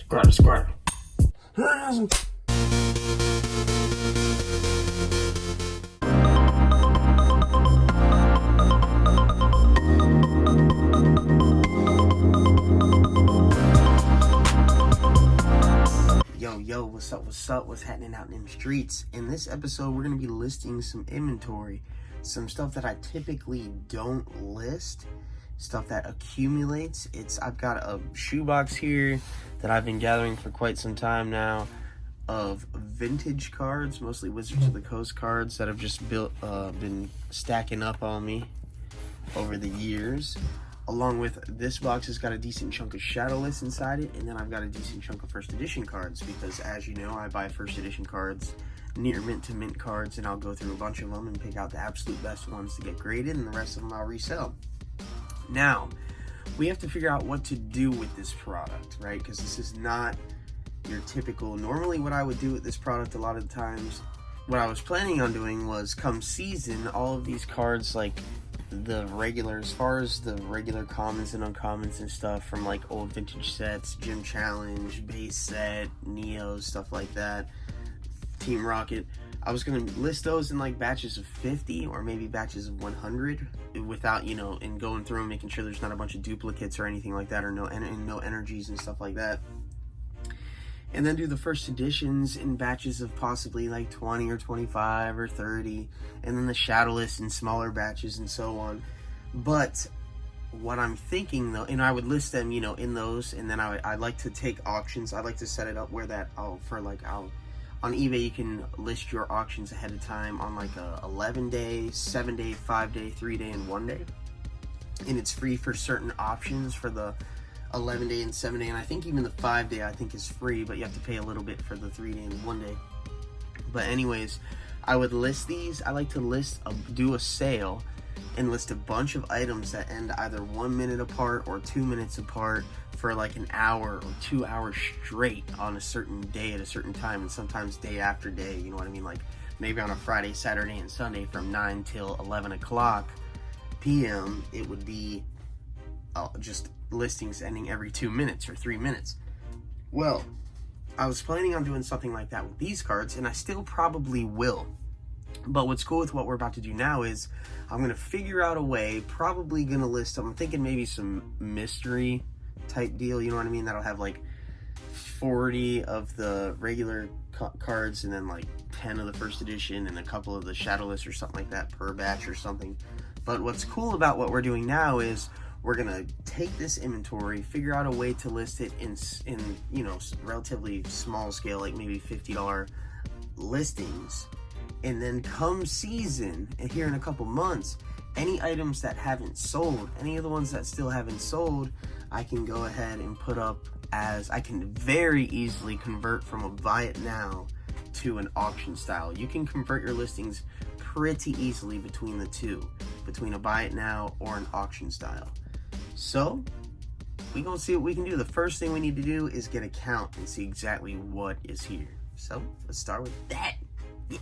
Squatter. Yo, what's up? What's happening out in them streets? In this episode, we're going to be listing some inventory. Some stuff that I typically don't list. Stuff that accumulates. I've got a shoebox here that I've been gathering for quite some time now of vintage cards, mostly Wizards of the Coast cards that have just been stacking up on me over the years. Along with this box has got a decent chunk of Shadowless inside it, and then I've got a decent chunk of first edition cards because, as you know, I buy first edition cards, near mint to mint cards, and I'll go through a bunch of them and pick out the absolute best ones to get graded, and the rest of them I'll resell. Now, we have to figure out what to do with this product, right? Because this is not your typical... Normally, what I would do with this product a lot of the times, what I was planning on doing was, come season, all of these cards, like the regular, as far as the regular commons and uncommons and stuff from like old vintage sets, Gym Challenge, base set, Neo, stuff like that, Team Rocket, I was going to list those in like batches of 50 or maybe batches of 100 without, and going through and making sure there's not a bunch of duplicates or anything like that, or no energies and stuff like that. And then do the first editions in batches of possibly like 20 or 25 or 30, and then the Shadowless in smaller batches and so on. But what I'm thinking though, and I would list them, in those, and then I'd like to take auctions. I'd like to set it up where that on eBay you can list your auctions ahead of time on like a 11-day, 7-day, 5-day, 3-day, and 1-day. And it's free for certain options for the 11-day and 7-day, and I think even the 5-day I think is free, but you have to pay a little bit for the 3-day and 1-day. But anyways, I would list these. I like to do a sale and list a bunch of items that end either 1 minute apart or 2 minutes apart for like an hour or 2 hours straight on a certain day at a certain time, and sometimes day after day, you know what I mean? Like maybe on a Friday, Saturday, and Sunday from 9 till 11 o'clock p.m. it would be just listings ending every 2 minutes or 3 minutes. Well, I was planning on doing something like that with these cards, and I still probably will. But what's cool with what we're about to do now is I'm going to figure out a way, probably going to list, I'm thinking maybe some mystery type deal, you know what I mean? That'll have like 40 of the regular cards and then like 10 of the first edition and a couple of the Shadowless or something like that per batch or something. But what's cool about what we're doing now is we're going to take this inventory, figure out a way to list it in relatively small scale, like maybe $50 listings. And then come season, and here in a couple months, any items that haven't sold, any of the ones that still haven't sold, I can go ahead and put up as, I can very easily convert from a buy it now to an auction style. You can convert your listings pretty easily between the two, between a buy it now or an auction style. So, we're going to see what we can do. The first thing we need to do is get a count and see exactly what is here. So, let's start with that. Yeah.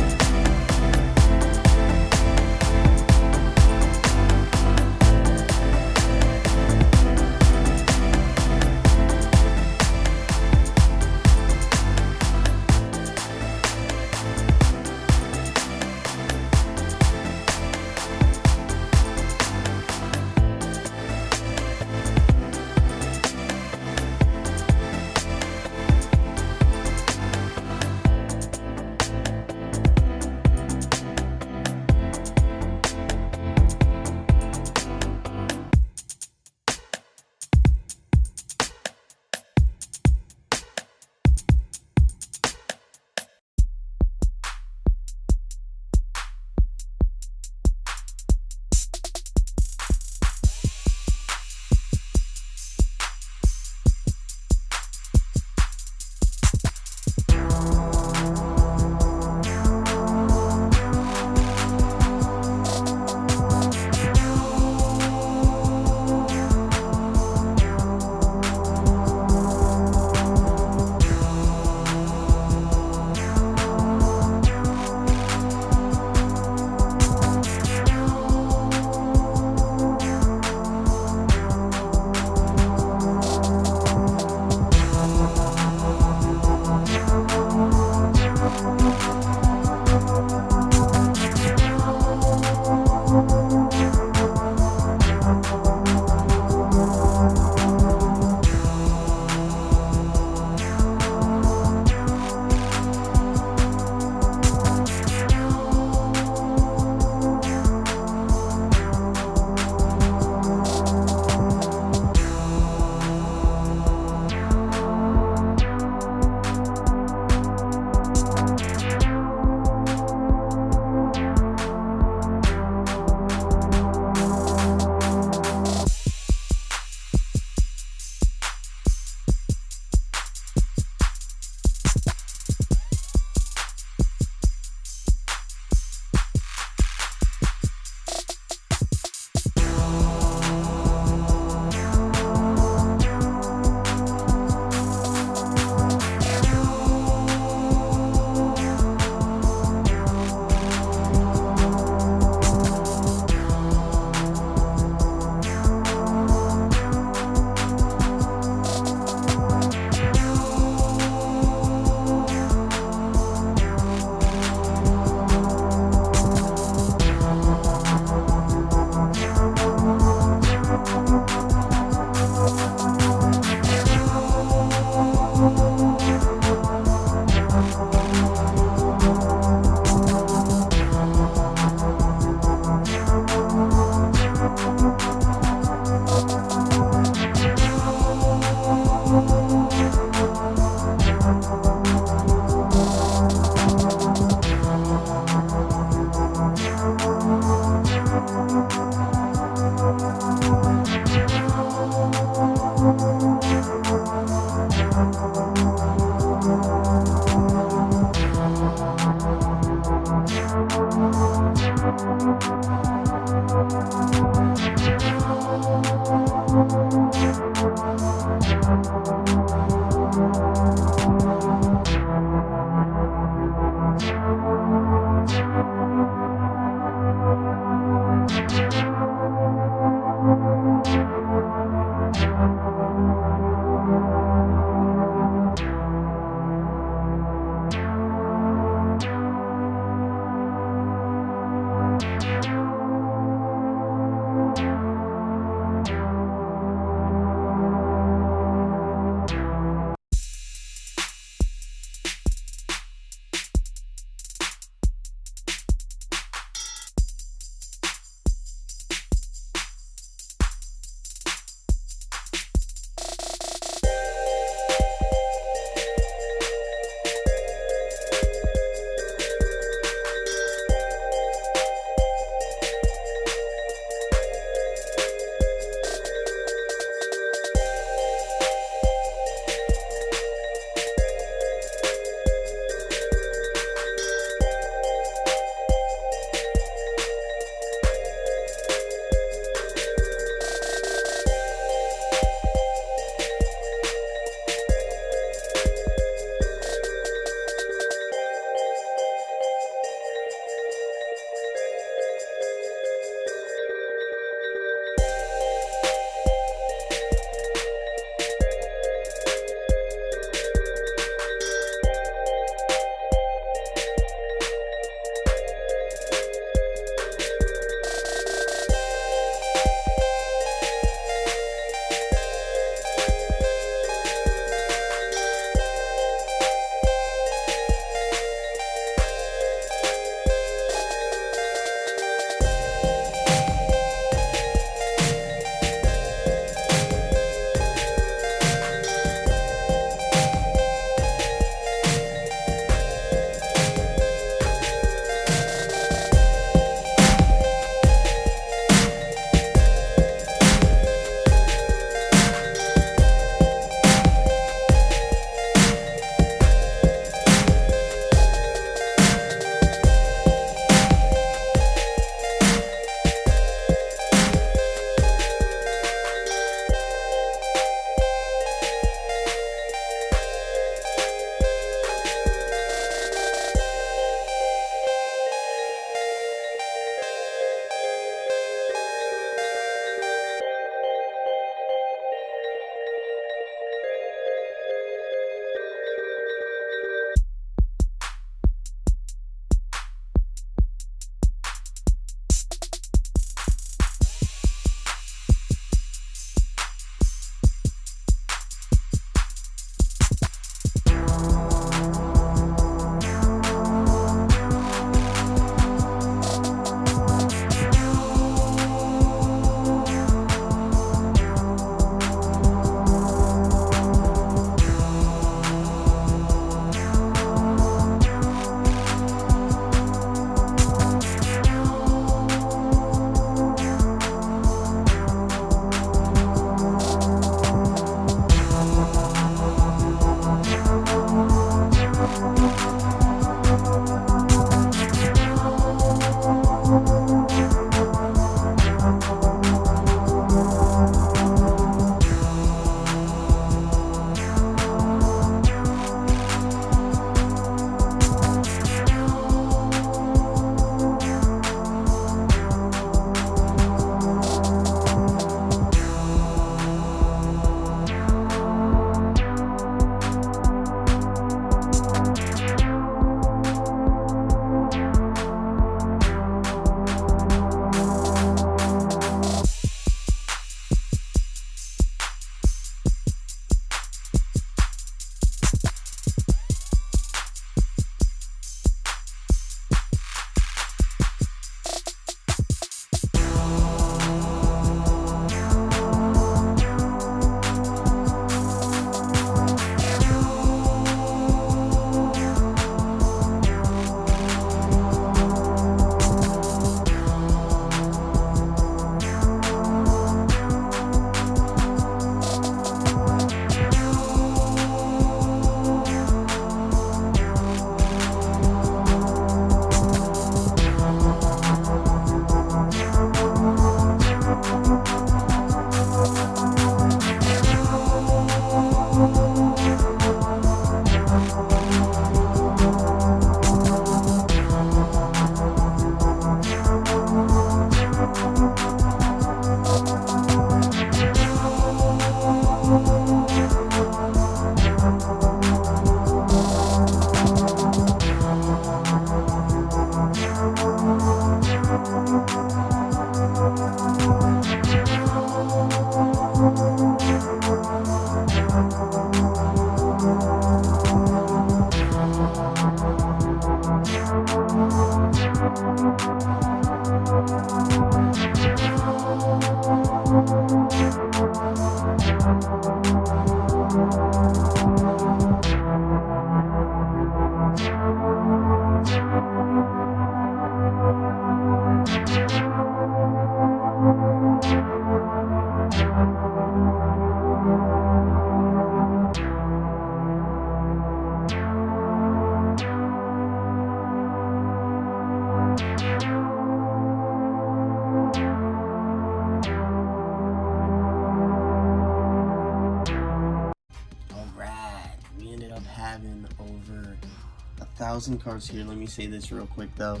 1,000 cards here. Let me say this real quick though.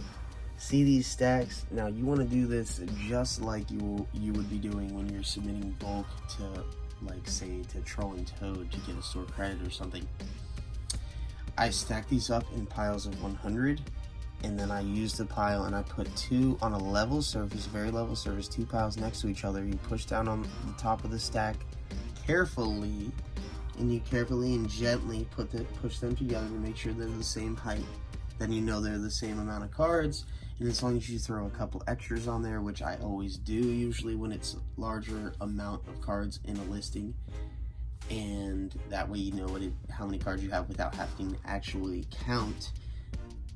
See these stacks? Now you want to do this just like you would be doing when you're submitting bulk to, like, say, to Troll and Toad to get a store credit or something. I stack these up in piles of 100, and then I use the pile and I put two on a level surface, very level surface, 2 piles next to each other. You push down on the top of the stack carefully, and you carefully and gently push them together to make sure they're the same height. Then you know they're the same amount of cards, and as long as you throw a couple extras on there, which I always do usually when it's larger amount of cards in a listing, and that way you know how many cards you have without having to actually count,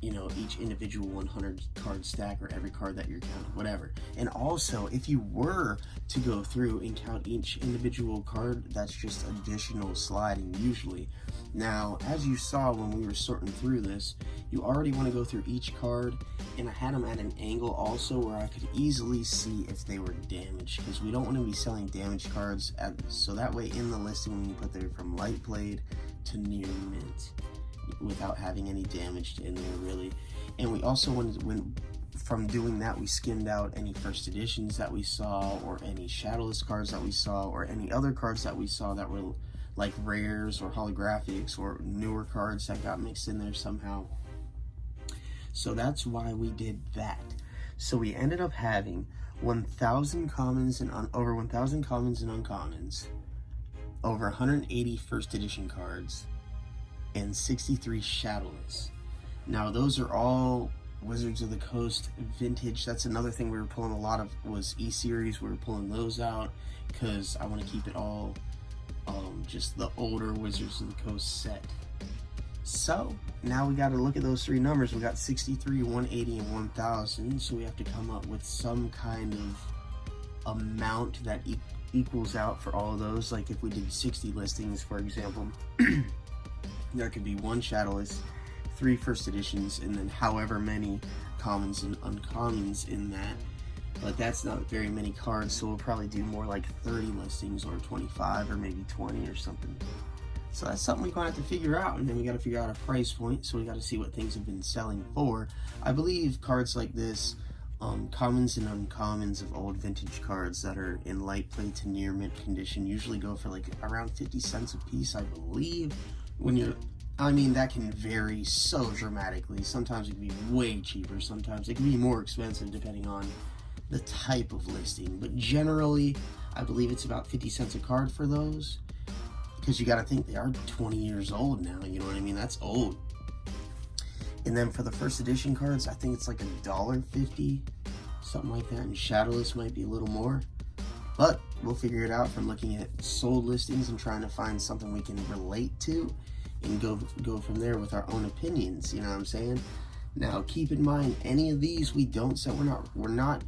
you know, each individual 100 card stack or every card that you're counting, whatever. And also, if you were to go through and count each individual card, that's just additional sliding usually. Now, as you saw when we were sorting through this, you already want to go through each card, and I had them at an angle also where I could easily see if they were damaged, because we don't want to be selling damaged cards so that way in the listing when you put there from light played to near mint, without having any damage in there really. And we also wanted, from doing that, we skimmed out any first editions that we saw, or any Shadowless cards that we saw, or any other cards that we saw that were like rares or holographics or newer cards that got mixed in there somehow. So that's why we did that. So we ended up having 1,000 commons and over 1,000 commons and uncommons, over 180 first edition cards, and 63 Shadowless. Now those are all Wizards of the Coast vintage. That's another thing we were pulling a lot of, was E-Series. We were pulling those out because I want to keep it all just the older Wizards of the Coast set. So now we got to look at those three numbers. We got 63, 180, and 1,000. So we have to come up with some kind of amount that equals out for all of those. Like if we did 60 listings, for example, there could be 1 Shadowless, 3 first editions, and then however many commons and uncommons in that. But that's not very many cards, so we'll probably do more like 30 listings, or 25, or maybe 20 or something. So that's something we're going to have to figure out, and then we got to figure out a price point, so we got to see what things have been selling for. I believe cards like this, commons and uncommons of old vintage cards that are in light play to near mint condition, usually go for like around 50 cents a piece, I believe. I mean, that can vary so dramatically. Sometimes it can be way cheaper, sometimes it can be more expensive depending on the type of listing, but generally I believe it's about 50 cents a card for those, because you got to think they are 20 years old now, you know what I mean? That's old. And then for the first edition cards, I think it's like $1.50, something like that, and Shadowless might be a little more, but we'll figure it out from looking at sold listings and trying to find something we can relate to and go from there with our own opinions, you know what I'm saying? Now keep in mind, any of these we don't sell. We're not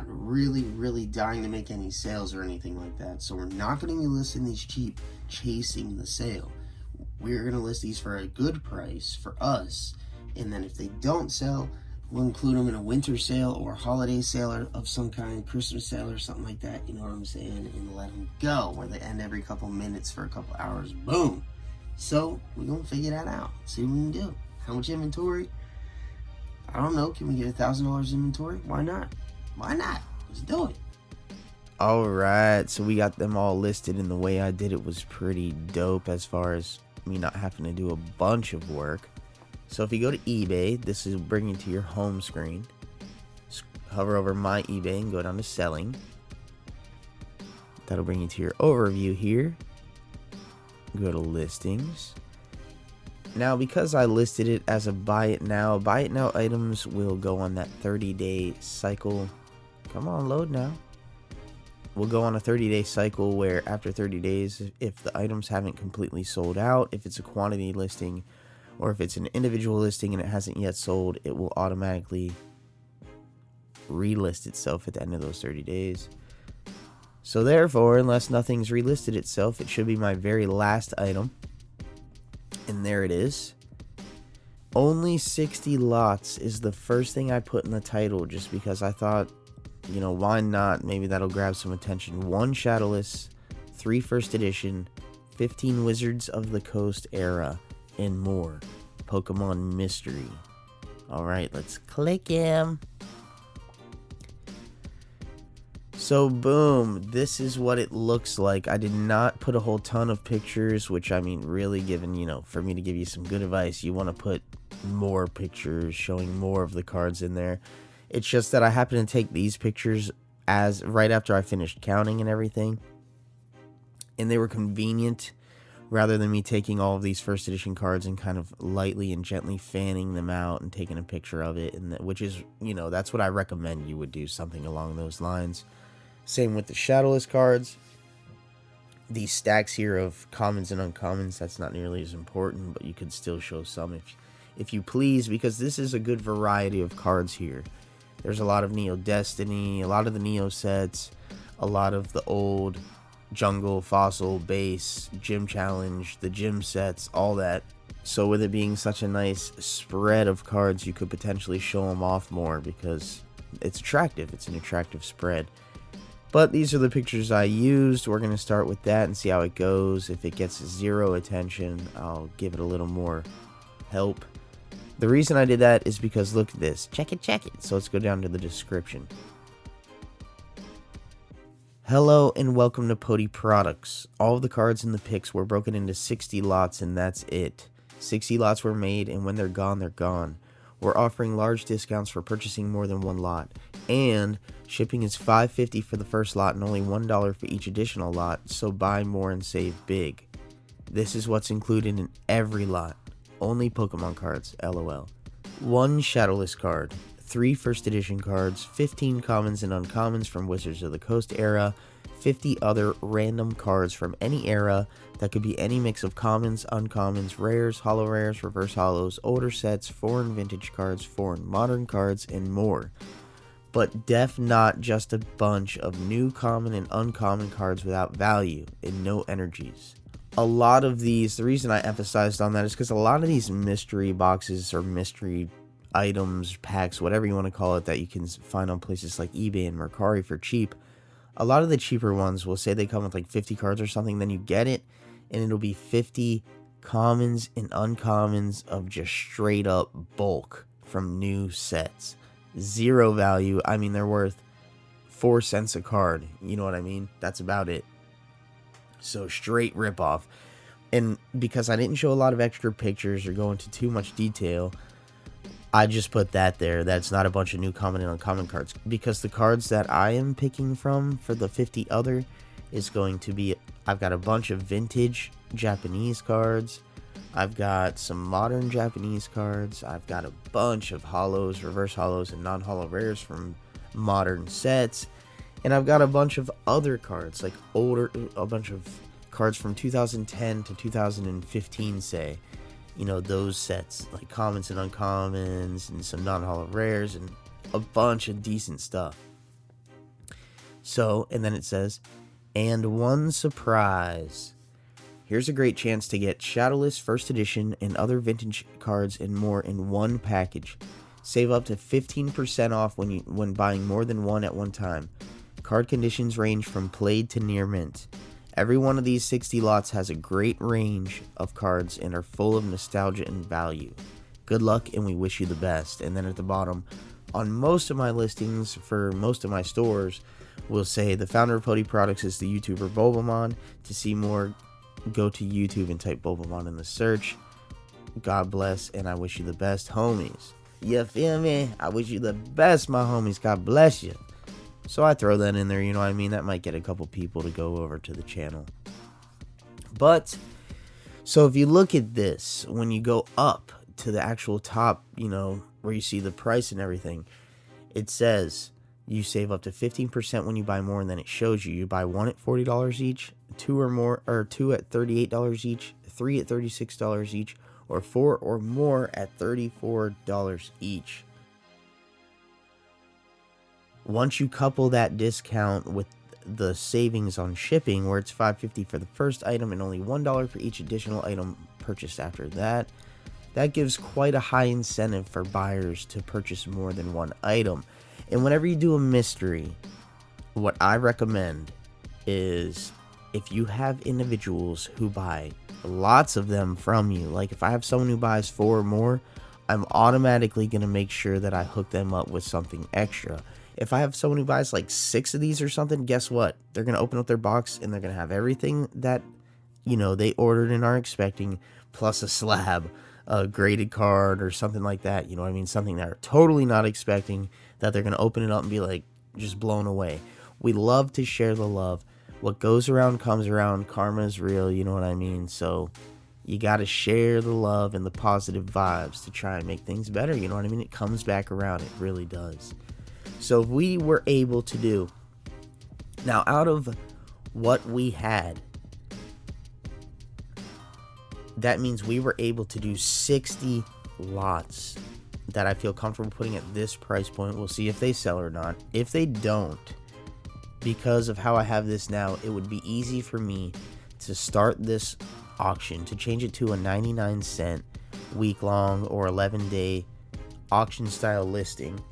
really dying to make any sales or anything like that. So we're not going to be listing these cheap, chasing the sale. We're going to list these for a good price for us, and then if they don't sell, we'll include them in a winter sale or holiday sale of some kind, Christmas sale or something like that, you know what I'm saying, and let them go, where they end every couple minutes for a couple hours, boom. So we're going to figure that out, see what we can do. How much inventory? I don't know, can we get $1,000 inventory? Why not? Why not? Let's do it. Alright, so we got them all listed, and the way I did it was pretty dope as far as me not having to do a bunch of work. So if you go to eBay, this is bring you to your home screen. Hover over my eBay and go down to selling. That'll bring you to your overview here. Go to listings. Now, because I listed it as a buy it now items will go on that 30-day cycle. Come on, load now. We'll go on a 30-day cycle where after 30 days, if the items haven't completely sold out, if it's a quantity listing, or if it's an individual listing and it hasn't yet sold, it will automatically relist itself at the end of those 30 days. So therefore, unless nothing's relisted itself, it should be my very last item. And there it is. Only 60 lots is the first thing I put in the title, just because I thought, you know, why not? Maybe that'll grab some attention. 1 Shadowless, 3 first edition, 15 Wizards of the Coast era, and more. Pokemon mystery. Alright, let's click him. So boom, this is what it looks like. I did not put a whole ton of pictures, which I mean, really given, for me to give you some good advice, you want to put more pictures showing more of the cards in there. It's just that I happened to take these pictures as right after I finished counting and everything, and they were convenient rather than me taking all of these first edition cards and kind of lightly and gently fanning them out and taking a picture of it, and which is, that's what I recommend you would do, something along those lines. Same with the Shadowless cards. These stacks here of commons and uncommons, that's not nearly as important, but you could still show some if you please, because this is a good variety of cards here. There's a lot of Neo Destiny, a lot of the Neo sets, a lot of the old Jungle, Fossil, Base, Gym Challenge, the gym sets, all that. So with it being such a nice spread of cards, you could potentially show them off more because it's attractive. It's an attractive spread. But these are the pictures I used. We're going to start with that and see how it goes. If it gets 0 attention, I'll give it a little more help. The reason I did that is because look at this. Check it. So let's go down to the description. Hello and welcome to Pody Products. All of the cards in the picks were broken into 60 lots and that's it. 60 lots were made and when they're gone, they're gone. We're offering large discounts for purchasing more than one lot. And shipping is $5.50 for the first lot and only $1 for each additional lot, so buy more and save big. This is what's included in every lot. Only Pokemon cards, LOL. 1 Shadowless card, 3 first edition cards, 15 commons and uncommons from Wizards of the Coast era, 50 other random cards from any era that could be any mix of commons, uncommons, rares, holo rares, reverse holos, older sets, foreign vintage cards, foreign modern cards, and more. But not just a bunch of new common and uncommon cards without value and no energies. A lot of these, the reason I emphasized on that is because a lot of these mystery boxes or mystery items, packs, whatever you want to call it, that you can find on places like eBay and Mercari for cheap, a lot of the cheaper ones will say they come with like 50 cards or something, then you get it and it'll be 50 commons and uncommons of just straight up bulk from new sets. 0 value. I mean, they're worth 4 cents a card. You know what I mean? That's about it. So straight ripoff. And because I didn't show a lot of extra pictures or go into too much detail, I just put that there. That's not a bunch of new common and uncommon cards. Because the cards that I am picking from for the 50 other is going to be, I've got a bunch of vintage Japanese cards. I've got some modern Japanese cards. I've got a bunch of holos, reverse holos, and non-holo rares from modern sets. And I've got a bunch of other cards, like a bunch of cards from 2010 to 2015, say. Those sets, like commons and uncommons, and some non-holo rares, and a bunch of decent stuff. So, and then it says, and one surprise. Here's a great chance to get Shadowless First Edition and other vintage cards and more in one package. Save up to 15% off when buying more than one at one time. Card conditions range from played to near mint. Every one of these 60 lots has a great range of cards and are full of nostalgia and value. Good luck and we wish you the best. And then at the bottom, on most of my listings for most of my stores, will say the founder of Pody Products is the YouTuber Bulbamon. To see more, go to YouTube and type Bulbamon in the search. God bless and I wish you the best, homies. You feel me? I wish you the best, my homies. God bless you. So I throw that in there, you know what I mean? That might get a couple people to go over to the channel. But, so if you look at this, when you go up to the actual top, where you see the price and everything, it says you save up to 15% when you buy more, and then it shows you buy 1 at $40 each, 2 or more, or 2 at $38 each, 3 at $36 each, or 4 or more at $34 each. Once you couple that discount with the savings on shipping, where it's $5.50 for the first item and only $1 for each additional item purchased after that, that gives quite a high incentive for buyers to purchase more than one item. And whenever you do a mystery, what I recommend is if you have individuals who buy lots of them from you. Like if I have someone who buys 4 or more, I'm automatically going to make sure that I hook them up with something extra. If I have someone who buys like 6 of these or something, guess what? They're going to open up their box and they're going to have everything that, they ordered and are expecting, plus a slab, a graded card or something like that. You know what I mean? Something they're totally not expecting, that they're going to open it up and be like just blown away. We love to share the love. What goes around comes around. Karma is real, you know what I mean? So you got to share the love and the positive vibes to try and make things better, you know what I mean? It comes back around, it really does. So if we were able to do, now out of what we had, that means we were able to do 60 lots that I feel comfortable putting at this price point. We'll see if they sell or not. If they don't, because of how I have this now, it would be easy for me to start this auction, to change it to a 99-cent week-long or 11-day auction style listing,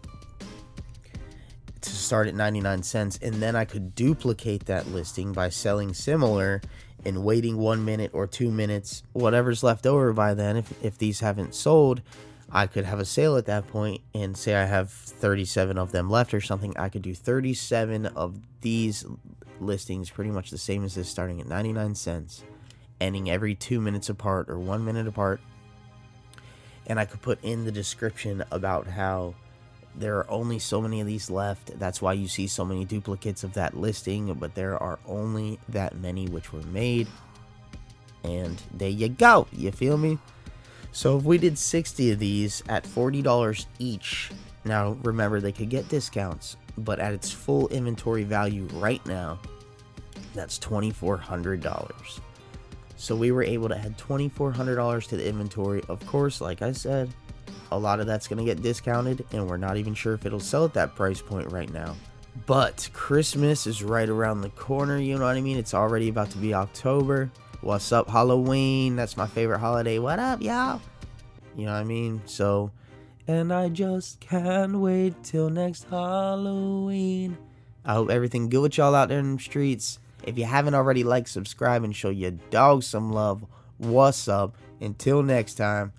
to start at 99 cents, and then I could duplicate that listing by selling similar and waiting 1 minute or 2 minutes, whatever's left over by then. If these haven't sold, I could have a sale at that point, and say I have 37 of them left or something, I could do 37 of these listings, pretty much the same as this, starting at 99 cents, ending every 2 minutes apart or 1 minute apart. And I could put in the description about how there are only so many of these left. That's why you see so many duplicates of that listing, but there are only that many which were made. And there you go. You feel me? So if we did 60 of these at $40 each, now remember they could get discounts, but at its full inventory value right now, that's $2,400. So we were able to add $2,400 to the inventory. Of course, like I said, a lot of that's going to get discounted, and we're not even sure if it'll sell at that price point right now. But Christmas is right around the corner, you know what I mean? It's already about to be October. What's up, Halloween? That's my favorite holiday. What up, y'all? You know what I mean? So, and I just can't wait till next Halloween. I hope everything good with y'all out there in the streets. If you haven't already, like, subscribe, and show your dog some love. What's up? Until next time.